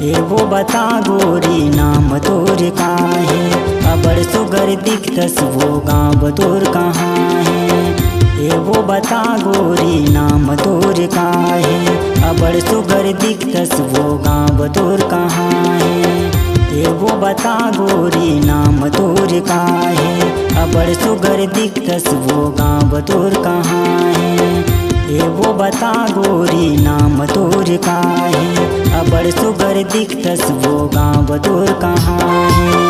एगो बता गोरी नाम तोर का है। अबर सुगर दिखतस वो गाँव तोर कहाँ है। एगो बता गोरी नाम तोर का है। अबर सुगर दिखतस वो गाँव तोर कहाँ है। एगो बता गोरी नाम तोर का है। अबर सुगर दिखतस वो गाँव तोर कहाँ है। एगो बता गोरी नाम तोर का है। अबर सुगर दिखतस वो गाँव तोर कहाँ है।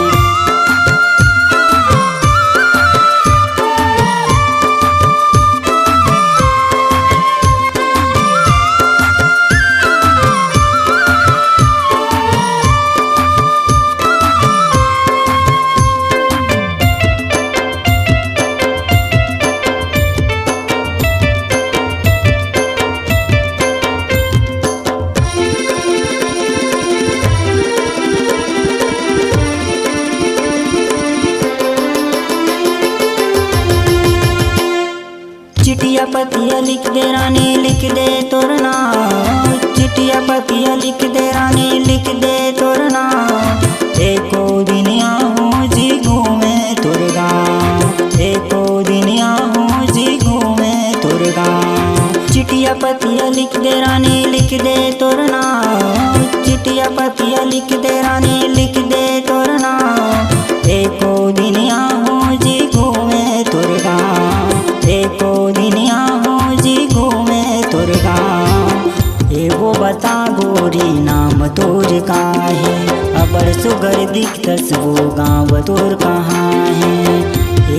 चिटिया पतिया लिख दे रानी लिख दे तोर नाम। चिटिया पतिया लिख दे रानी लिख दे तोर नाम। एको दिन आहूँ जी घूमे तोर गाँव। एको दिन आहूँ जी घूमे तोर गाँव। चिटिया पतिया लिख दे रानी लिख दे तोर नाम। चिटिया पतिया लिख दे रानी लिख दे तोर नाम। एको दिन आहूँ जी घूमे तोर गाँव। एको दिन आहूँ जी घूमे तोर गाँव। एगो बता गोरी नाम तोर का है। अबर सुगर दिखतस वो गाँव तोर कहाँ है।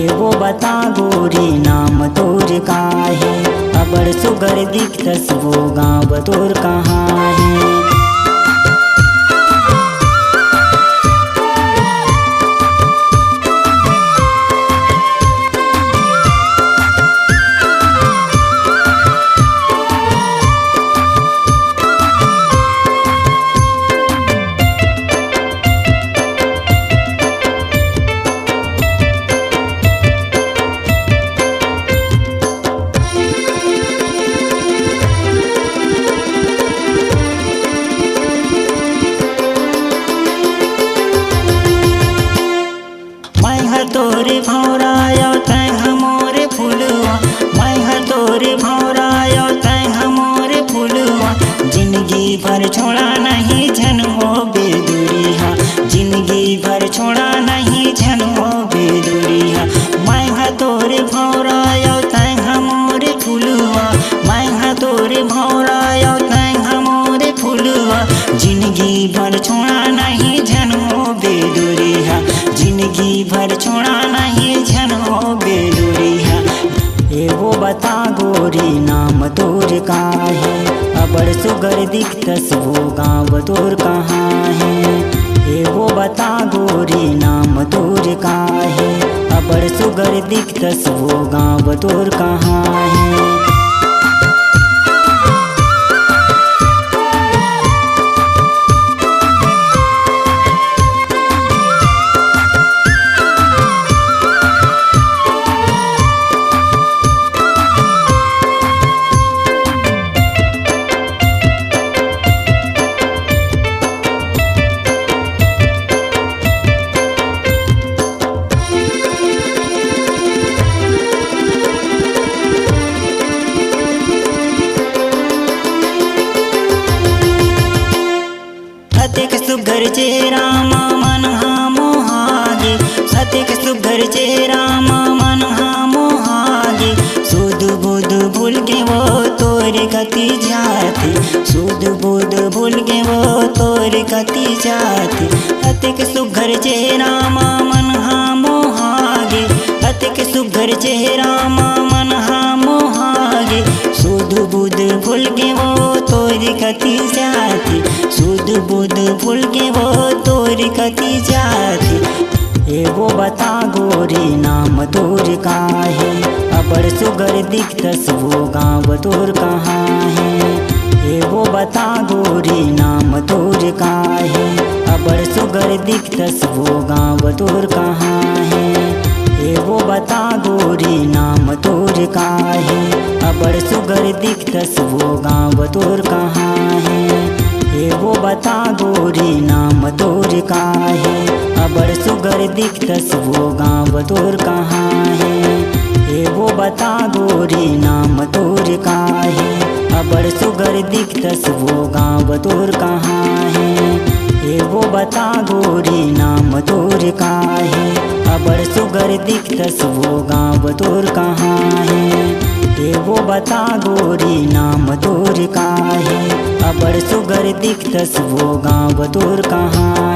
एगो बता गोरी नाम तोर का है। अबर सुगर दिखतस वो गाँव तोर कहाँ है। तोरे भौरायो तैं हमोरे फुलवा। मैं तोरे भौरायो तैं हमोरे फुलवा। जिंदगी भर छोड़ा नहीं झनमो बेदुरिया। जिंदगी भर छोड़ा नहीं झनमो बेदुरिया। मैं तोरे भौरायो तैं हमोरे फुलवा। मैं तोरे भौरायो तैं हमोरे फुलवा। जिंदगी भर छोड़ा नहीं झनमो बेदुरिया। जिंदगी भर छोड़ा नहीं झनमो बेदुरिया। एगो बता गोरी नाम तोर का है। अबर सुगर दिखतस वो गाँव तोर कहाँ है। एगो बता गोरी नाम तोर का है। अबर सुगर दिखतस वो गाँव तोर कहाँ है। सत्यक सुघर चेहरा मन हाँ मोहागे। सत्यक सुघर चेहरा मन हाँ मोहागे। सुध बुध भूल के वो तोर गति जाती। सुध बुध भूल के वो तोर गति जाती। सत्यक सुघर चेहरा मन हाँ मोहागे। सत्यक सुघर चेहरा मन हाँ मोहागे। सुध बुध भूल के वो तोर गति जाती। सुध बुध भूल के वो तोर गति जाती। एगो बता गोरी नाम तोर का है। अबर सुगर दिखतस वो गाँव तोर कहाँ है। एगो बता गोरी नाम तोर का है। अबर सुगर दिखतस वो गाँव तोर कहाँ है। एगो बता गोरी नाम तोर का है। अबर सुगर दिखतस वो गाँव तोर कहाँ है। एगो बता गोरी नाम तोर का है, अबर सुगर दिखतस वो गाँव तोर कहाँ है। एगो बता गोरी नाम तोर का है, अबर सुगर दिखतस वो गाँव तोर कहाँ है। एगो बता गोरी नाम तोर का है, अबर सुगर दिखतस वो गाँव तोर कहाँ है। एगो बता गोरी नाम तोर का है, अबर सुगर दिखतस वो गाँव तोर कहाँ